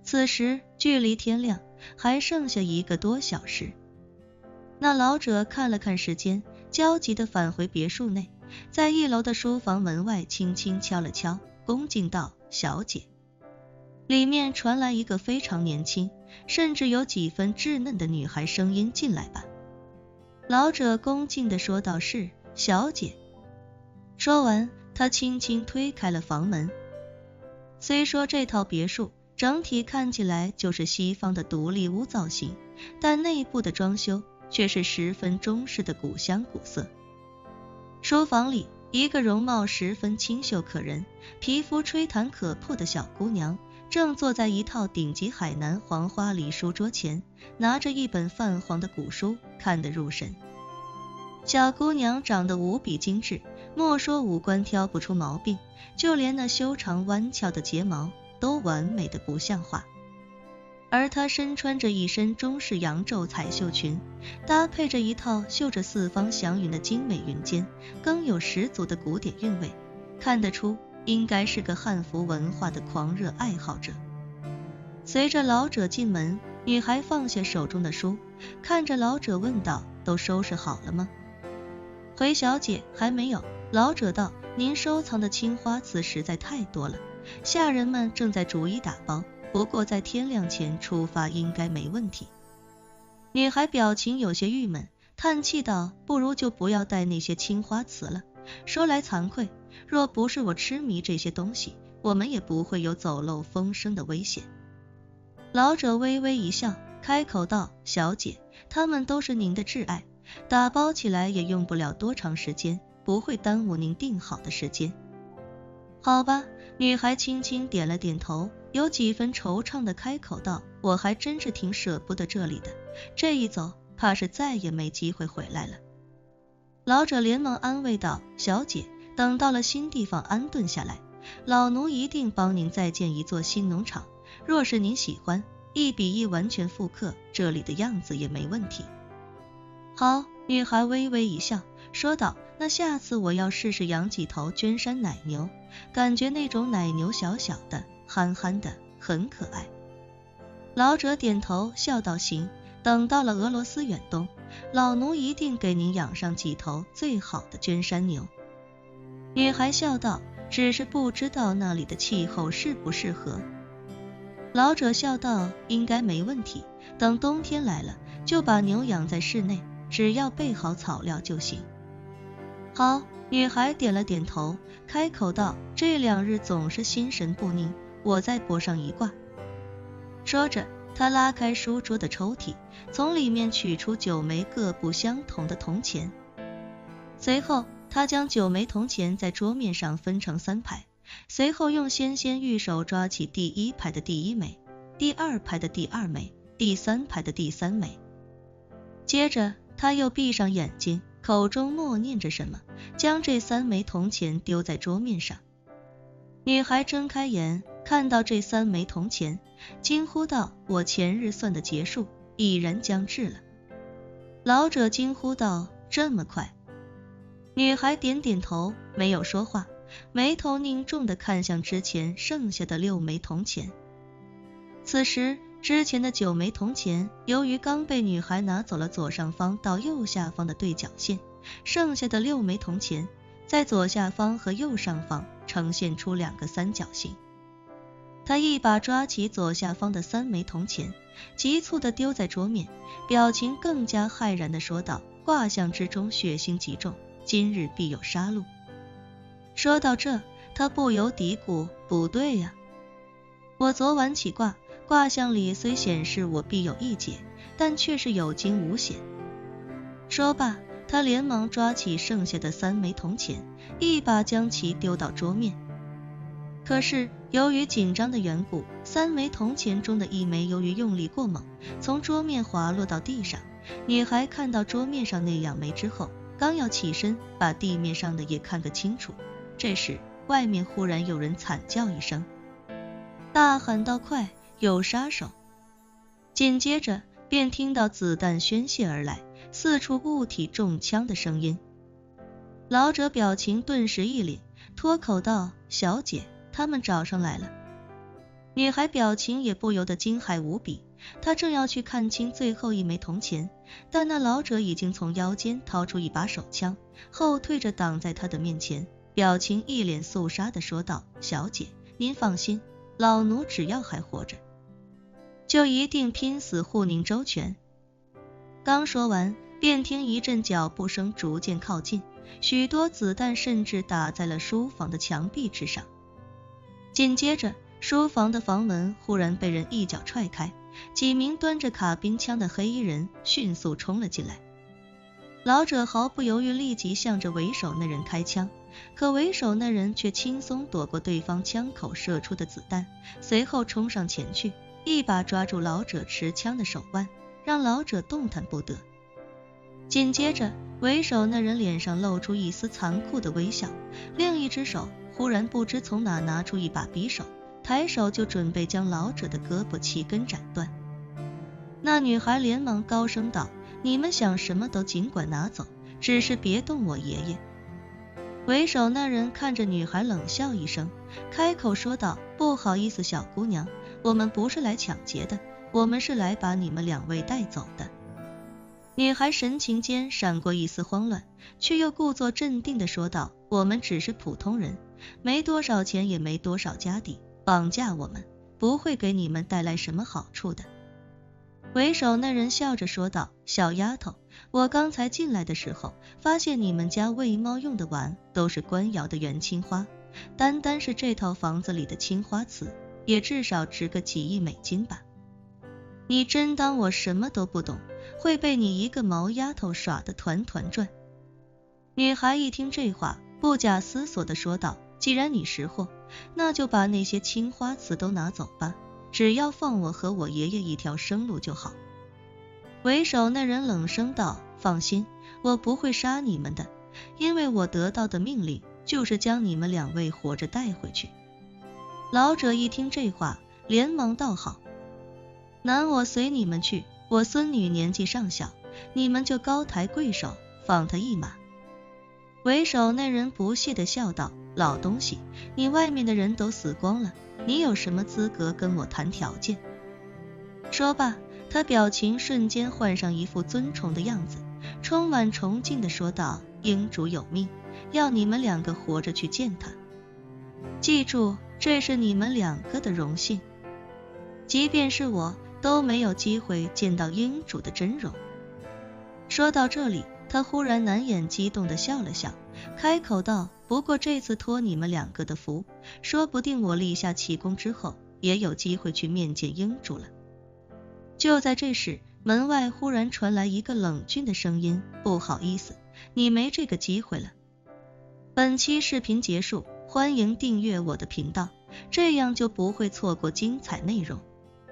此时距离天亮还剩下1个多小时。那老者看了看时间，焦急地返回别墅内，在1楼的书房门外轻轻敲了敲，恭敬道：小姐。里面传来一个非常年轻，甚至有几分稚嫩的女孩声音：进来吧。老者恭敬地说道：是，小姐。说完，他轻轻推开了房门。虽说这套别墅整体看起来就是西方的独立屋造型，但内部的装修却是十分中式的古香古色。书房里，一个容貌十分清秀可人、皮肤吹弹可破的小姑娘正坐在一套顶级海南黄花梨书桌前，拿着一本泛黄的古书，看得入神。小姑娘长得无比精致，莫说五官挑不出毛病，就连那修长弯翘的睫毛都完美的不像话。而她身穿着一身中式洋皱彩绣裙，搭配着一套绣着四方祥云的精美云肩，更有十足的古典韵味，看得出应该是个汉服文化的狂热爱好者。随着老者进门，女孩放下手中的书，看着老者问道：都收拾好了吗？回小姐，还没有。老者道：您收藏的青花瓷实在太多了，下人们正在逐一打包，不过在天亮前出发应该没问题。女孩表情有些郁闷，叹气道：不如就不要带那些青花瓷了。说来惭愧，若不是我痴迷这些东西，我们也不会有走漏风声的危险。老者微微一笑，开口道：小姐，他们都是您的挚爱，打包起来也用不了多长时间，不会耽误您定好的时间。好吧，女孩轻轻点了点头，有几分惆怅的开口道：我还真是挺舍不得这里的，这一走怕是再也没机会回来了。老者连忙安慰道：小姐，等到了新地方安顿下来，老奴一定帮您再建一座新农场，若是您喜欢，1比1完全复刻这里的样子也没问题。好，女孩微微一笑，说道：那下次我要试试养几头娟山奶牛，感觉那种奶牛小小的、憨憨的，很可爱。老者点头笑道：行，等到了俄罗斯远东，老奴一定给您养上几头最好的娟山牛。女孩笑道：只是不知道那里的气候适不适合。老者笑道：应该没问题，等冬天来了，就把牛养在室内，只要备好草料就行。好，女孩点了点头，开口道：这2日总是心神不宁，我再拨上一卦。说着，她拉开书桌的抽屉，从里面取出9枚各不相同的铜钱。随后，她将9枚铜钱在桌面上分成3排，随后用纤纤玉手抓起第1排的第1枚，第2排的第2枚，第3排的第3枚。接着，她又闭上眼睛，口中默念着什么，将这3枚铜钱丢在桌面上。女孩睁开眼，看到这3枚铜钱，惊呼道：我前日算的结束已然将至了。老者惊呼道：这么快？女孩点点头，没有说话，眉头凝重地看向之前剩下的6枚铜钱。此时之前的9枚铜钱由于刚被女孩拿走了左上方到右下方的对角线，剩下的6枚铜钱在左下方和右上方呈现出2个三角形。他一把抓起左下方的3枚铜钱，急促地丢在桌面，表情更加骇然地说道：卦象之中血腥极重，今日必有杀戮。说到这，他不由嘀咕：不对呀，我昨晚起卦，卦象里虽显示我必有一劫，但却是有惊无险。说罢，他连忙抓起剩下的3枚铜钱，一把将其丢到桌面。可是由于紧张的缘故，3枚铜钱中的1枚由于用力过猛，从桌面滑落到地上。女孩看到桌面上那2枚之后，刚要起身把地面上的也看个清楚，这时外面忽然有人惨叫一声，大喊道：快，有杀手！紧接着便听到子弹宣泄而来，四处物体中枪的声音。老者表情顿时一凛，脱口道：小姐，他们找上来了。女孩表情也不由得惊骇无比，她正要去看清最后一枚铜钱，但那老者已经从腰间掏出一把手枪，后退着挡在她的面前，表情一脸肃杀地说道：小姐，您放心，老奴只要还活着，就一定拼死护您周全。刚说完，便听一阵脚步声逐渐靠近，许多子弹甚至打在了书房的墙壁之上。紧接着，书房的房门忽然被人一脚踹开，几名端着卡宾枪的黑衣人迅速冲了进来。老者毫不犹豫立即向着为首那人开枪，可为首那人却轻松躲过对方枪口射出的子弹，随后冲上前去，一把抓住老者持枪的手腕，让老者动弹不得。紧接着，为首那人脸上露出一丝残酷的微笑，另一只手忽然不知从哪拿出一把匕首，抬手就准备将老者的胳膊齐根斩断。那女孩连忙高声道：你们想什么都尽管拿走，只是别动我爷爷。为首那人看着女孩冷笑一声，开口说道：不好意思小姑娘，我们不是来抢劫的，我们是来把你们两位带走的。女孩神情间闪过一丝慌乱，却又故作镇定地说道：我们只是普通人，没多少钱也没多少家底，绑架我们不会给你们带来什么好处的。为首那人笑着说道：小丫头，我刚才进来的时候发现你们家喂猫用的碗都是官窑的元青花，单单是这套房子里的青花瓷也至少值个几亿美金吧。你真当我什么都不懂，会被你一个毛丫头耍得团团转？女孩一听这话，不假思索地说道：既然你识货，那就把那些青花瓷都拿走吧，只要放我和我爷爷一条生路就好。为首那人冷声道：放心，我不会杀你们的，因为我得到的命令就是将你们两位活着带回去。老者一听这话，连忙道：好，男我随你们去，我孙女年纪尚小，你们就高抬贵手，放她一马。为首那人不屑地笑道：老东西，你外面的人都死光了，你有什么资格跟我谈条件？说罢，他表情瞬间换上一副尊崇的样子，充满崇敬地说道：英主有命，要你们两个活着去见他。记住，这是你们两个的荣幸，即便是我都没有机会见到英主的真容。说到这里，他忽然难掩激动地笑了笑，开口道：不过这次托你们两个的福，说不定我立下奇功之后也有机会去面见英主了。就在这时，门外忽然传来一个冷峻的声音：不好意思，你没这个机会了。本期视频结束，欢迎订阅我的频道，这样就不会错过精彩内容。